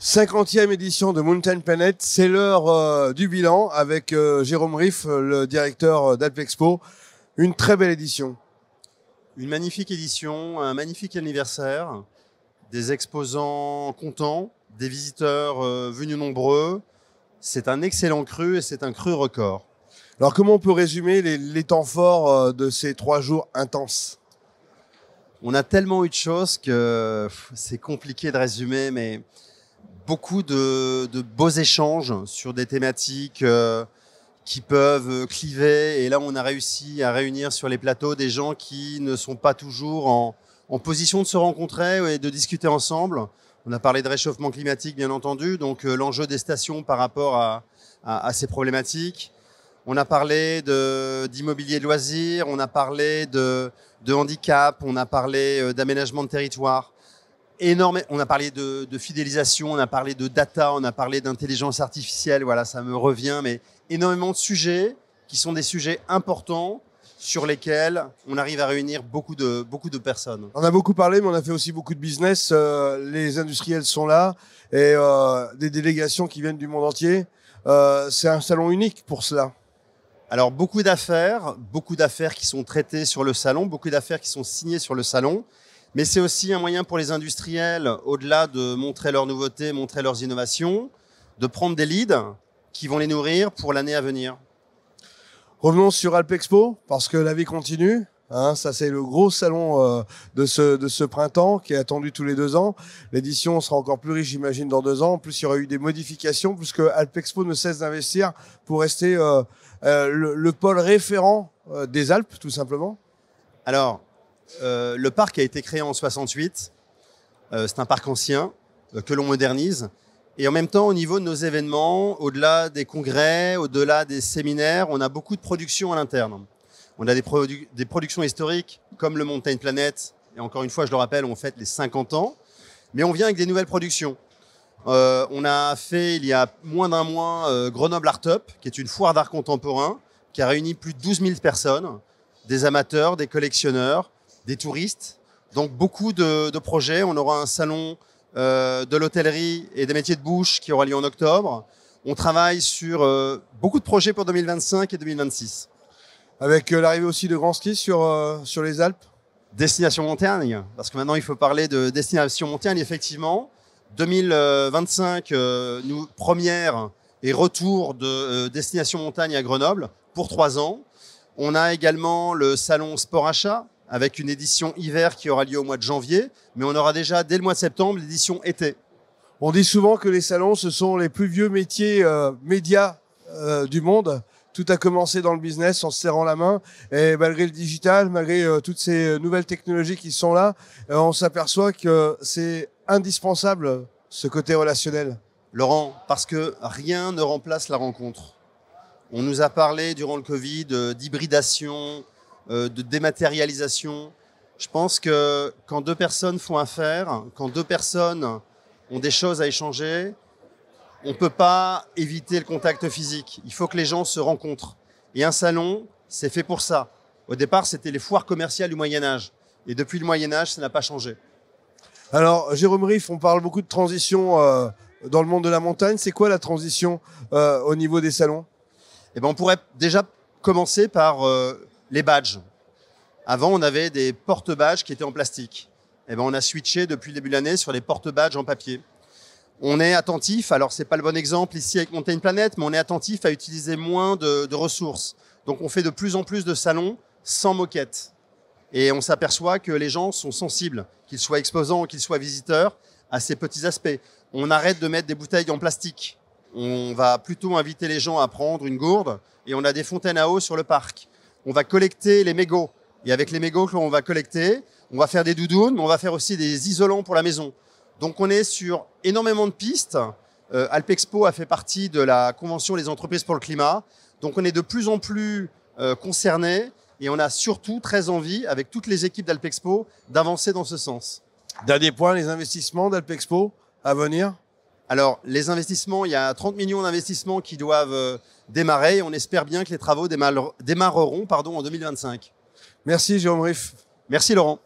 50e édition de Mountain Planet, c'est l'heure du bilan avec Jérôme Riff, le directeur d'Alpexpo. Une très belle édition. Une magnifique édition, un magnifique anniversaire, des exposants contents, des visiteurs venus nombreux. C'est un excellent cru et c'est un cru record. Alors comment on peut résumer les temps forts de ces 3 jours intenses? On a tellement eu de choses que c'est compliqué de résumer, mais beaucoup de beaux échanges sur des thématiques qui peuvent cliver. Et là, on a réussi à réunir sur les plateaux des gens qui ne sont pas toujours en position de se rencontrer et de discuter ensemble. On a parlé de réchauffement climatique, bien entendu, donc l'enjeu des stations par rapport à ces problématiques. On a parlé d'immobilier de loisirs, on a parlé de handicap, on a parlé d'aménagement de territoire. On a parlé de fidélisation, on a parlé de data, on a parlé d'intelligence artificielle, voilà, ça me revient, mais énormément de sujets qui sont des sujets importants sur lesquels on arrive à réunir beaucoup de personnes. On a beaucoup parlé, mais on a fait aussi beaucoup de business. Les industriels sont là et des délégations qui viennent du monde entier. C'est un salon unique pour cela. Alors, beaucoup d'affaires qui sont traitées sur le salon, beaucoup d'affaires qui sont signées sur le salon. Mais c'est aussi un moyen pour les industriels, au-delà de montrer leurs nouveautés, montrer leurs innovations, de prendre des leads qui vont les nourrir pour l'année à venir. Revenons sur Alpexpo, parce que la vie continue. Ça, c'est le gros salon de ce printemps qui est attendu tous les 2 ans. L'édition sera encore plus riche, j'imagine, dans 2 ans. En plus, il y aura eu des modifications, puisque Alpexpo ne cesse d'investir pour rester le pôle référent des Alpes, tout simplement. Alors, le parc a été créé en 68. C'est un parc ancien que l'on modernise. Et en même temps, au niveau de nos événements, au-delà des congrès, au-delà des séminaires, on a beaucoup de productions à l'interne. On a des productions historiques comme le Mountain Planet. Et encore une fois, je le rappelle, on fête les 50 ans. Mais on vient avec des nouvelles productions. On a fait, il y a moins d'un mois, Grenoble Art Up, qui est une foire d'art contemporain, qui a réuni plus de 12 000 personnes, des amateurs, des collectionneurs, des touristes. Donc beaucoup de projets. On aura un salon de l'hôtellerie et des métiers de bouche qui aura lieu en octobre. On travaille sur beaucoup de projets pour 2025 et 2026. Avec l'arrivée aussi de Grand Ski sur les Alpes. Destination montagne, parce que maintenant il faut parler de destination montagne. Effectivement, 2025, première et retour de destination montagne à Grenoble pour 3 ans. On a également le salon Sport Achat avec une édition hiver qui aura lieu au mois de janvier, mais on aura déjà dès le mois de septembre l'édition été. On dit souvent que les salons, ce sont les plus vieux métiers médias du monde. Tout a commencé dans le business en se serrant la main. Et malgré le digital, malgré toutes ces nouvelles technologies qui sont là, on s'aperçoit que c'est indispensable, ce côté relationnel. Laurent, parce que rien ne remplace la rencontre. On nous a parlé durant le Covid d'hybridation, de dématérialisation. Je pense que quand 2 personnes font affaire, quand 2 personnes ont des choses à échanger, on ne peut pas éviter le contact physique. Il faut que les gens se rencontrent. Et un salon, c'est fait pour ça. Au départ, c'était les foires commerciales du Moyen-Âge. Et depuis le Moyen-Âge, ça n'a pas changé. Alors, Jérôme Riff, on parle beaucoup de transition dans le monde de la montagne. C'est quoi la transition au niveau des salons? Eh ben, on pourrait déjà commencer par les badges. Avant, on avait des porte-badges qui étaient en plastique. Eh ben, on a switché depuis le début de l'année sur les porte-badges en papier. On est attentif, alors c'est pas le bon exemple ici avec Mountain Planet, mais on est attentif à utiliser moins de ressources. Donc on fait de plus en plus de salons sans moquette. Et on s'aperçoit que les gens sont sensibles, qu'ils soient exposants ou qu'ils soient visiteurs, à ces petits aspects. On arrête de mettre des bouteilles en plastique. On va plutôt inviter les gens à prendre une gourde et on a des fontaines à eau sur le parc. On va collecter les mégots. Et avec les mégots que l'on va collecter, on va faire des doudounes, mais on va faire aussi des isolants pour la maison. Donc on est sur énormément de pistes. Alpexpo a fait partie de la Convention des entreprises pour le climat. Donc on est de plus en plus concernés et on a surtout très envie, avec toutes les équipes d'Alpexpo, d'avancer dans ce sens. Dernier point, les investissements d'Alpexpo à venir? Alors les investissements, il y a 30 millions d'investissements qui doivent démarrer et on espère bien que les travaux démarreront en 2025. Merci Jérôme Riff. Merci Laurent.